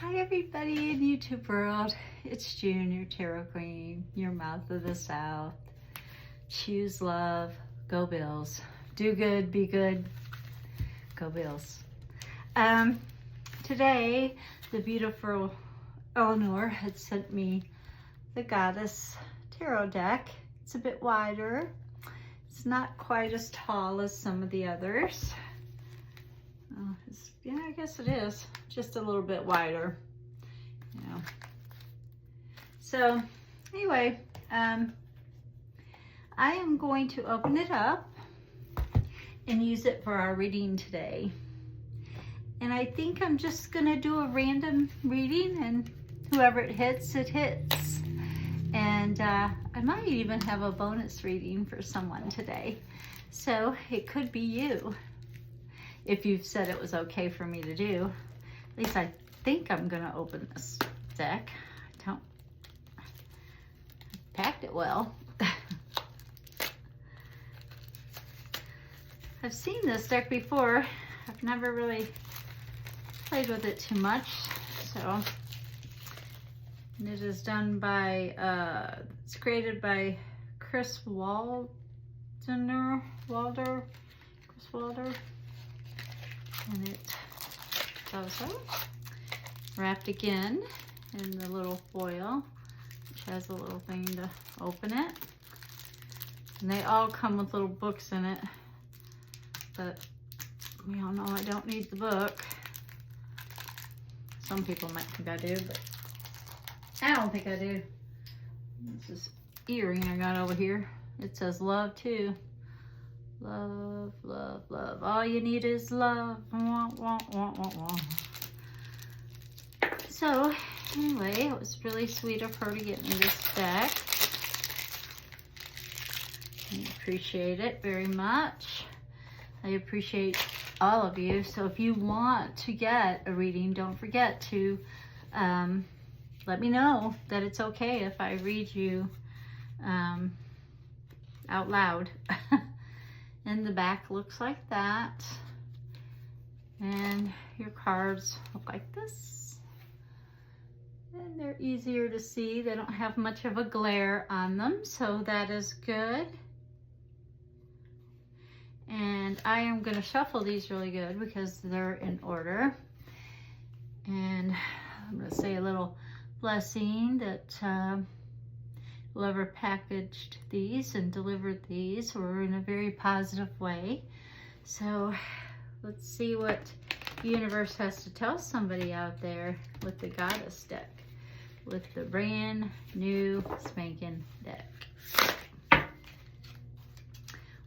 Hi everybody in YouTube world. It's June, your tarot queen, your mouth of the South. Choose love, go Bills. Do good, be good, go Bills. Today, the beautiful Eleanor had sent me the Goddess Tarot deck. It's a bit wider. It's not quite as tall as some of the others. Yeah, I guess it is. Just a little bit wider, you know. So anyway, I am going to open it up and use it for our reading today. And I think I'm just gonna do a random reading, and whoever it hits, it hits. And I might even have a bonus reading for someone today. So it could be you, if you've said it was okay for me to do. At least I think I'm gonna open this deck. I packed it well. I've seen this deck before. I've never really played with it too much. So, and it is done by, it's created by Chris Walder. And it goes up, wrapped again in the little foil, which has a little thing to open it. And they all come with little books in it, but we all know I don't need the book. Some people might think I do, but I don't think I do. This is earring I got over here. It says love too. Love, love, love. All you need is love. Wah, wah, wah, wah, wah. So, anyway, it was really sweet of her to get me this deck. I appreciate it very much. I appreciate all of you. So if you want to get a reading, don't forget to let me know that it's okay if I read you out loud. And the back looks like that. And your cards look like this. And they're easier to see. They don't have much of a glare on them, so that is good. And I am going to shuffle these really good because they're in order. And I'm going to say a little blessing that whoever packaged these and delivered these were in a very positive way. So let's see what the universe has to tell somebody out there with the Goddess deck, with the brand new spanking deck.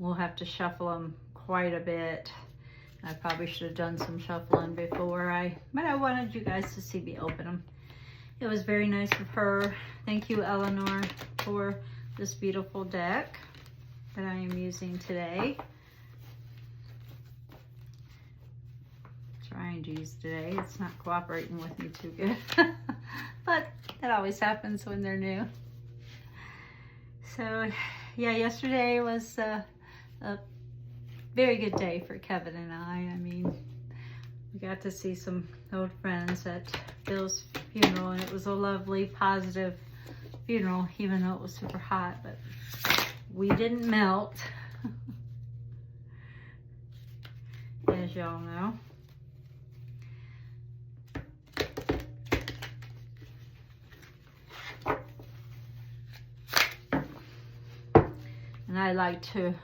We'll have to shuffle them quite a bit. I probably should have done some shuffling before but I wanted you guys to see me open them. It was very nice of her. Thank you, Eleanor, for this beautiful deck that I am using today. Trying to use today. It's not cooperating with me too good. But that always happens when they're new. So, yeah, yesterday was a very good day for Kevin and I. I mean, we got to see some old friends at Bill's funeral, and it was a lovely, positive funeral, even though it was super hot, but we didn't melt, as y'all know. And I like to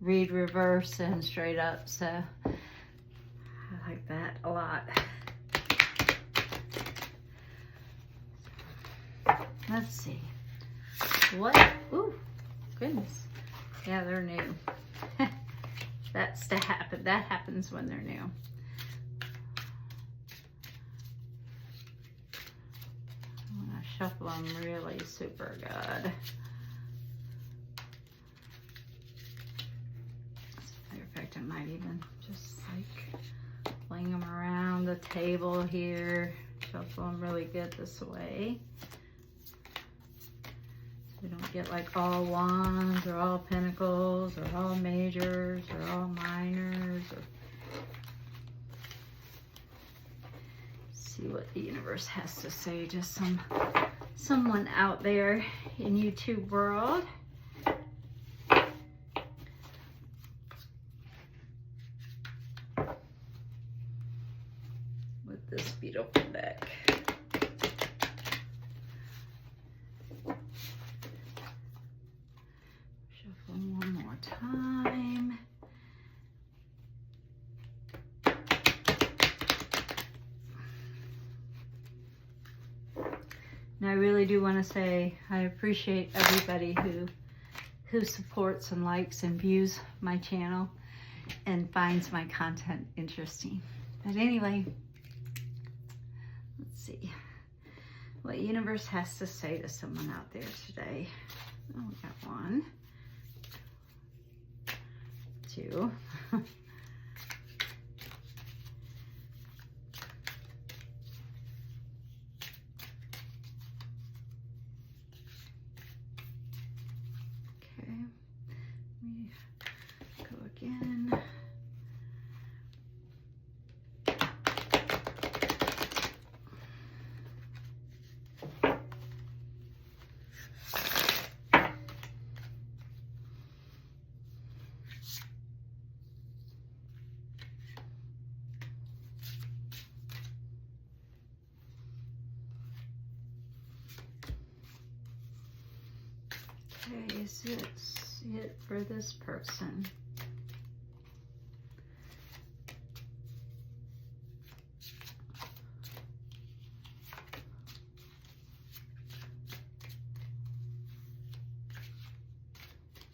read reverse and straight up, so I like that a lot. Let's see. What? Ooh, goodness. Yeah, they're new. That's to happen. That happens when they're new. I'm gonna shuffle them really super good. As a matter of fact, I might even just like fling them around the table here. Shuffle them really good this way. We don't get like all wands or all pentacles or all majors or all minors. Or see what the universe has to say to someone out there in YouTube world. With this beautiful deck. Shuffle one more time. And I really do want to say I appreciate everybody who supports and likes and views my channel and finds my content interesting. But anyway, let's see what universe has to say to someone out there today. Oh, we got one, two. Again. Okay, is it for this person?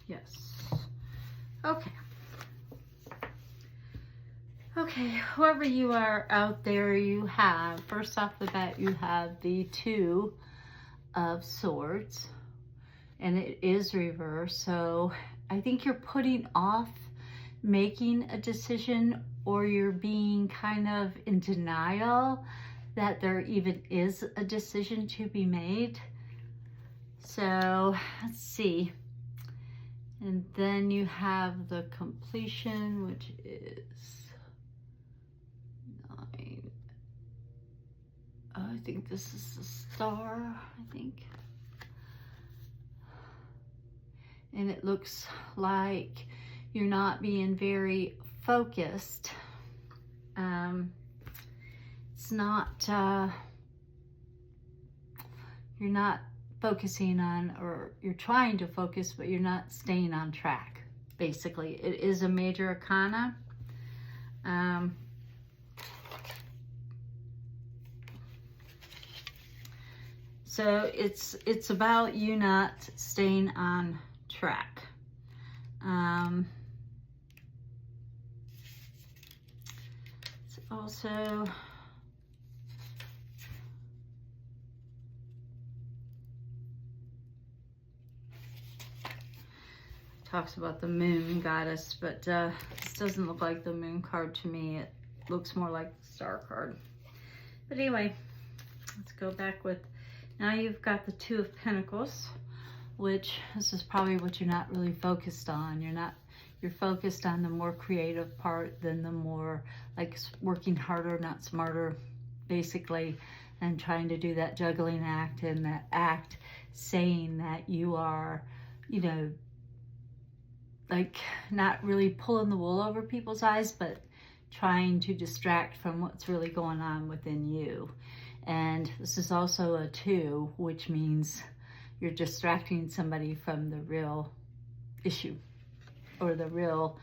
Yes. Okay. Okay, whoever you are out there, you have, first off the bat, you have the Two of Swords, and it is reversed. So I think you're putting off making a decision, or you're being kind of in denial that there even is a decision to be made. So let's see. And then you have the completion, which is 9. I think this is the Star, I think. And it looks like you're not being very focused. It's not, you're not focusing on, or you're trying to focus, but you're not staying on track. Basically, it is a major arcana. So it's about you not staying on track. It's also talks about the moon goddess, but this doesn't look like the moon card to me. It looks more like the Star card. But anyway, let's go back with, now you've got the Two of Pentacles, which this is probably what you're not really focused on. You're focused on the more creative part than the more like working harder, not smarter, basically, and trying to do that juggling act, and that act saying that you are, you know, like not really pulling the wool over people's eyes, but trying to distract from what's really going on within you. And this is also a 2, which means you're distracting somebody from the real issue or the real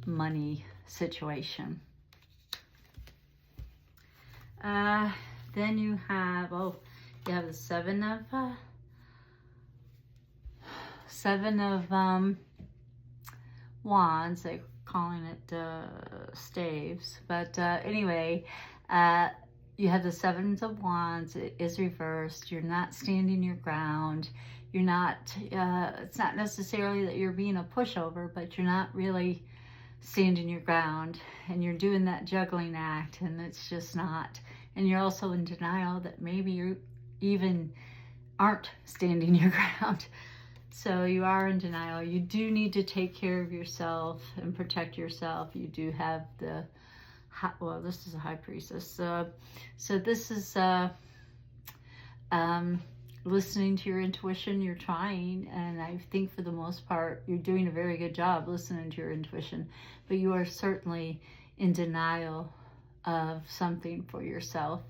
money situation. Then you have, you have the Seven of Wands. They're calling it staves, but anyway, you have the Seven of Wands. It is reversed. You're not standing your ground. You're not, it's not necessarily that you're being a pushover, but you're not really standing your ground, and you're doing that juggling act, and it's just not. And you're also in denial that maybe you even aren't standing your ground. So you are in denial. You do need to take care of yourself and protect yourself. You do have the well, this is a high priestess. So this is listening to your intuition. You're trying, and I think for the most part, you're doing a very good job listening to your intuition, but you are certainly in denial of something for yourself.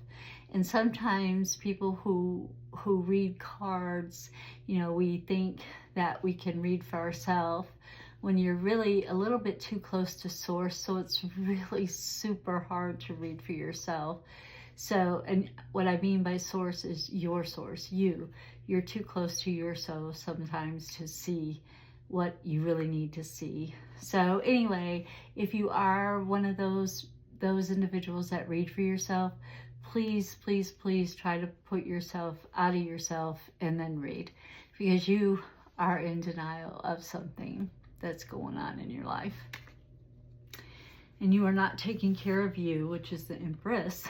And sometimes people who read cards, you know, we think that we can read for ourselves when you're really a little bit too close to source. So it's really super hard to read for yourself. So, and what I mean by source is your source, you. You're too close to your soul sometimes to see what you really need to see. So anyway, if you are one of those individuals that read for yourself, please, please, please try to put yourself out of yourself and then read, because you are in denial of something that's going on in your life. And you are not taking care of you, which is the Empress.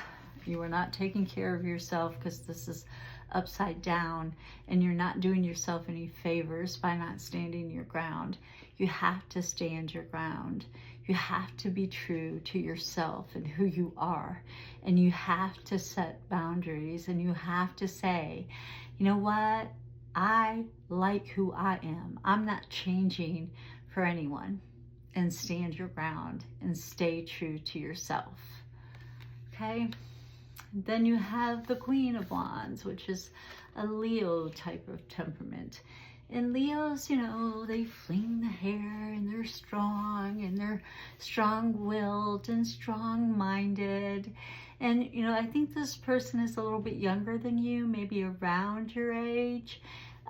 You are not taking care of yourself, because this is upside down, and you're not doing yourself any favors by not standing your ground. You have to stand your ground. You have to be true to yourself and who you are. And you have to set boundaries, and you have to say, you know what? I like who I am. I'm not changing for anyone. And stand your ground and stay true to yourself. Okay? Then you have the Queen of Wands, which is a Leo type of temperament. And Leos, you know, they fling the hair, and they're strong-willed and strong-minded. And, you know, I think this person is a little bit younger than you, maybe around your age.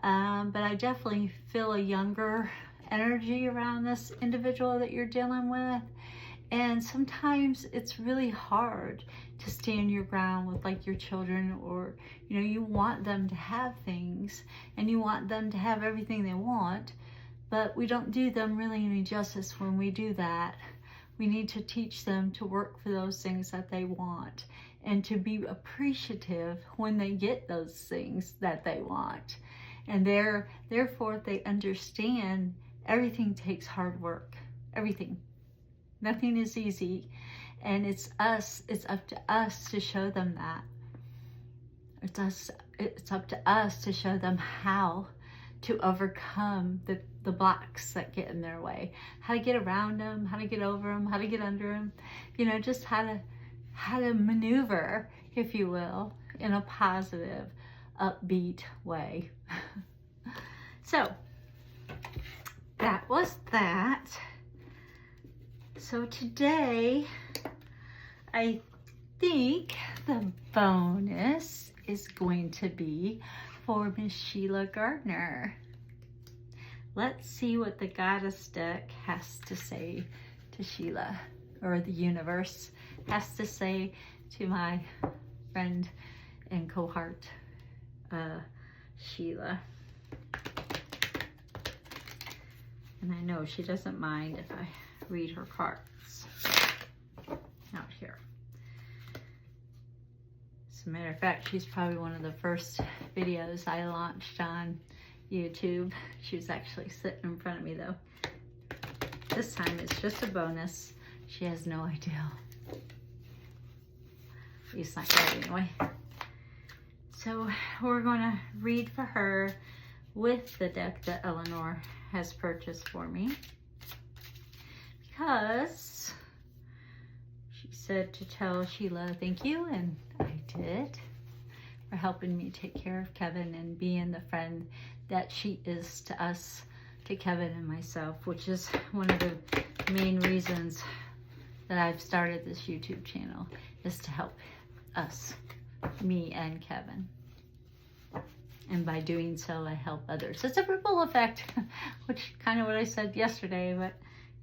But I definitely feel a younger energy around this individual that you're dealing with. And sometimes it's really hard to stand your ground with like your children, or, you know, you want them to have things and you want them to have everything they want, but we don't do them really any justice when we do that. We need to teach them to work for those things that they want, and to be appreciative when they get those things that they want. And therefore they understand everything takes hard work. Everything. Nothing is easy. And it's up to us to show them that. It's up to us to show them how to overcome the blocks that get in their way. How to get around them, how to get over them, how to get under them. You know, just how to maneuver, if you will, in a positive, upbeat way. So, that was that. So today, I think the bonus is going to be for Miss Sheila Gardner. Let's see what the Goddess deck has to say to Sheila, or the universe has to say to my friend and cohort, Sheila. And I know she doesn't mind if I read her cards out here. As a matter of fact, she's probably one of the first videos I launched on YouTube. She was actually sitting in front of me though. This time it's just a bonus. She has no idea. At least not yet anyway. So we're going to read for her with the deck that Eleanor has purchased for me, because she said to tell Sheila thank you, and I did, for helping me take care of Kevin and being the friend that she is to us, to Kevin and myself, which is one of the main reasons that I've started this YouTube channel, is to help us, me and Kevin. And by doing so, I help others. It's a ripple effect, which kind of what I said yesterday. But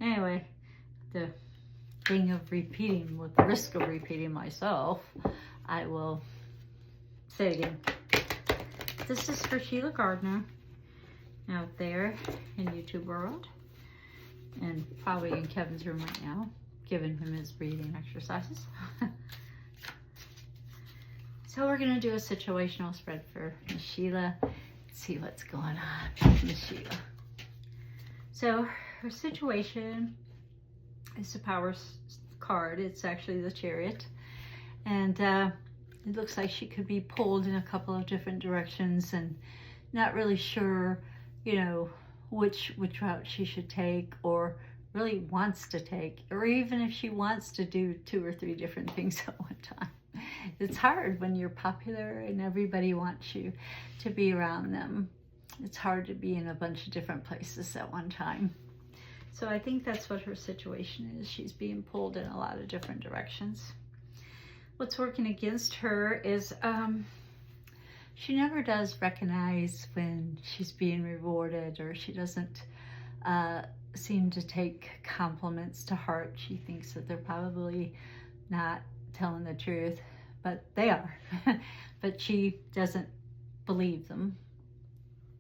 anyway, the thing of repeating, with the risk of repeating myself, I will say it again. This is for Sheila Gardner out there in YouTube world, and probably in Kevin's room right now, giving him his breathing exercises. So we're going to do a situational spread for Miss Sheila. Let's see what's going on with Miss Sheila. So her situation is the Power card. It's actually the Chariot. And it looks like she could be pulled in a couple of different directions and not really sure, you know, which route she should take or really wants to take, or even if she wants to do 2 or 3 different things at one time. It's hard when you're popular and everybody wants you to be around them. It's hard to be in a bunch of different places at one time. So I think that's what her situation is. She's being pulled in a lot of different directions. What's working against her is she never does recognize when she's being rewarded, or she doesn't seem to take compliments to heart. She thinks that they're probably not telling the truth, but they are. But she doesn't believe them.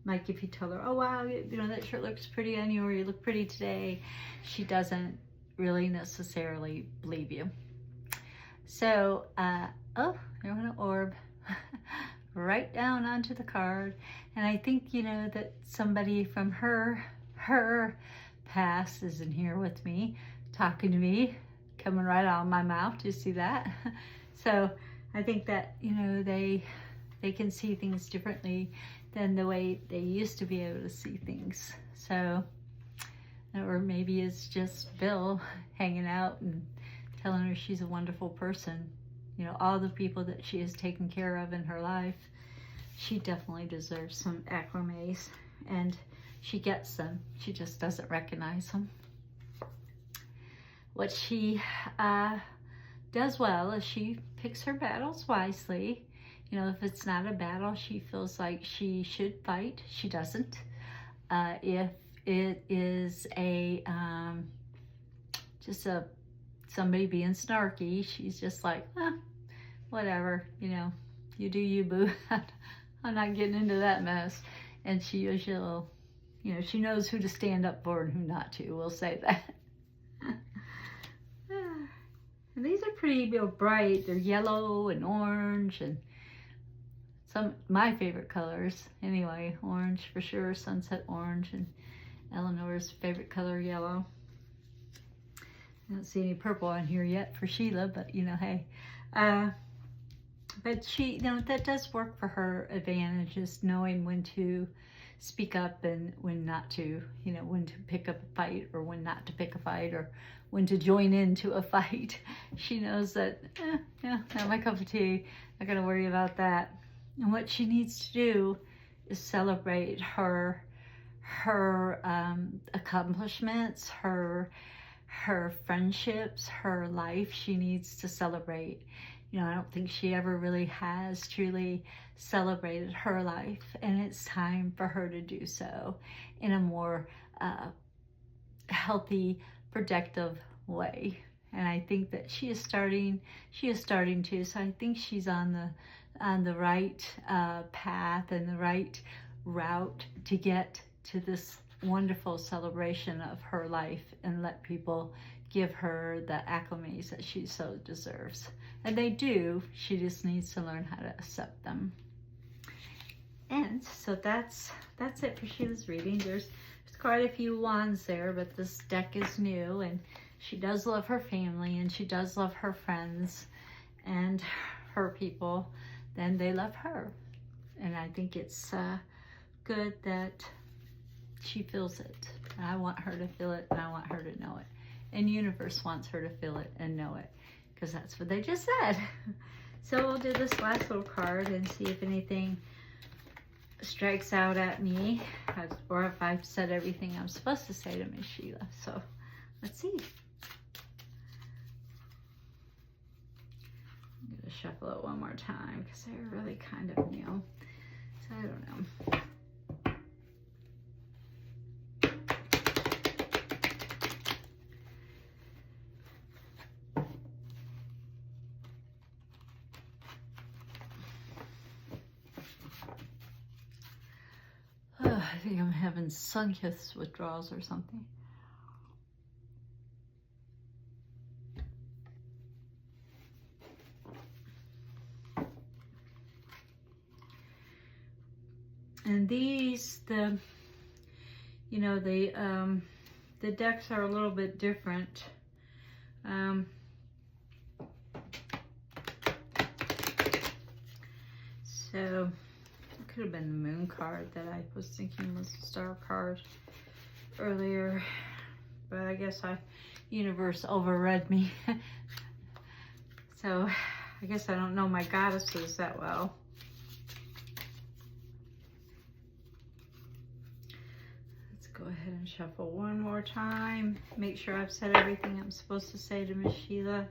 Like if you tell her, oh wow, you know, that shirt looks pretty on you, or you look pretty today, she doesn't really necessarily believe you. So, oh, there went an orb right down onto the card. And I think, you know, that somebody from her past is in here with me, talking to me, coming right out of my mouth. Do you see that? So I think that, you know, they can see things differently than the way they used to be able to see things. So, or maybe it's just Bill hanging out and telling her she's a wonderful person. You know, all the people that she has taken care of in her life, she definitely deserves some acclimates, and she gets them. She just doesn't recognize them. What she does well is she picks her battles wisely. You know, if it's not a battle she feels like she should fight, she doesn't. If it is a just somebody being snarky, she's just like, whatever, you know, you do you, boo. I'm not getting into that mess. And she usually will, you know, she knows who to stand up for and who not to. We'll say that. And these are pretty, you know, bright. They're yellow and orange and my favorite colors. Anyway, orange for sure, sunset orange, and Eleanor's favorite color, yellow. I don't see any purple on here yet for Sheila, but you know, hey. But she, you know, that does work for her advantage, is knowing when to speak up and when not to, you know, when to pick up a fight or when not to pick a fight, or when to join into a fight. She knows that, yeah, not my cup of tea. Not gonna worry about that. And what she needs to do is celebrate her accomplishments, her friendships, her life. She needs to celebrate. You know, I don't think she ever really has truly celebrated her life, and it's time for her to do so in a more healthy, productive way. And I think that she is starting to. So I think she's on the right path and the right route to get to this wonderful celebration of her life and let people give her the acclimates that she so deserves. And they do. She just needs to learn how to accept them. And so that's it for Sheila's reading. There's quite a few wands there, but this deck is new, and she does love her family, and she does love her friends and her people. Then they love her. And I think it's good that she feels it. And I want her to feel it, and I want her to know it. And universe wants her to feel it and know it, because that's what they just said. So we'll do this last little card and see if anything strikes out at me, or if I've said everything I'm supposed to say to Miss Sheila. So let's see. I'm gonna shuffle it one more time because they're really kind of new. So I don't know. I think I'm having sun-kissed withdrawals or something. And these, the decks are a little bit different. So it could have been the moon card that I was thinking was the star card earlier, but I guess universe overread me. So I guess I don't know my goddesses that well. Let's go ahead and shuffle one more time. Make sure I've said everything I'm supposed to say to Miss Sheila.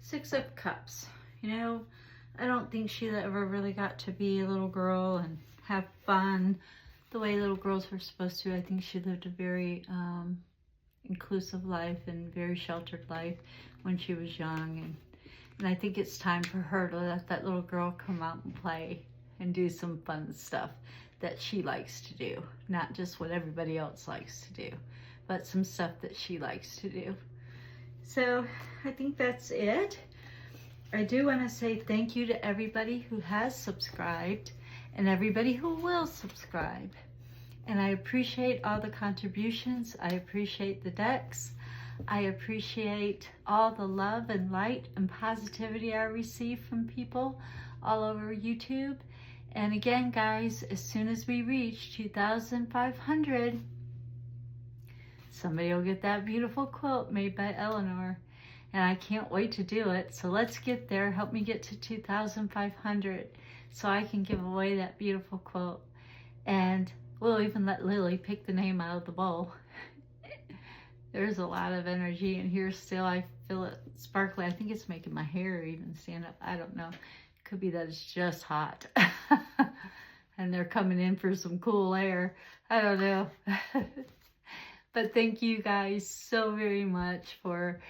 6 of Cups. You know, I don't think Sheila ever really got to be a little girl and have fun the way little girls were supposed to. I think she lived a very inclusive life and very sheltered life when she was young. And I think it's time for her to let that little girl come out and play and do some fun stuff that she likes to do. Not just what everybody else likes to do, but some stuff that she likes to do. So I think that's it. I do want to say thank you to everybody who has subscribed and everybody who will subscribe. And I appreciate all the contributions. I appreciate the decks. I appreciate all the love and light and positivity I receive from people all over YouTube. And again, guys, as soon as we reach 2,500, somebody will get that beautiful quilt made by Eleanor. And I can't wait to do it. So let's get there. Help me get to 2,500 so I can give away that beautiful quilt. And we'll even let Lily pick the name out of the bowl. There's a lot of energy in here still. I feel it sparkly. I think it's making my hair even stand up. I don't know. Could be that it's just hot. And they're coming in for some cool air. I don't know. But thank you guys so very much for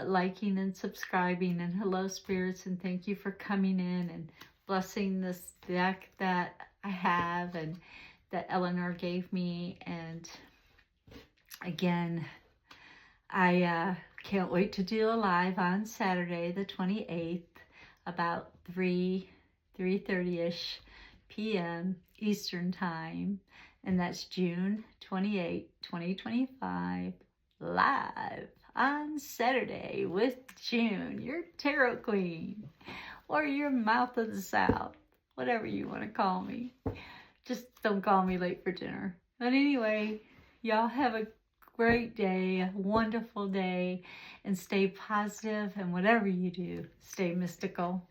liking and subscribing, and hello spirits, and thank you for coming in and blessing this deck that I have and that Eleanor gave me. And again, I can't wait to do a live on Saturday the 28th about 3:30ish p.m. Eastern time, and that's June 28, 2025, live on Saturday with June, your tarot queen, or your mouth of the South, whatever you want to call me. Just don't call me late for dinner. But anyway, y'all have a great day, a wonderful day, and stay positive, and whatever you do, stay mystical.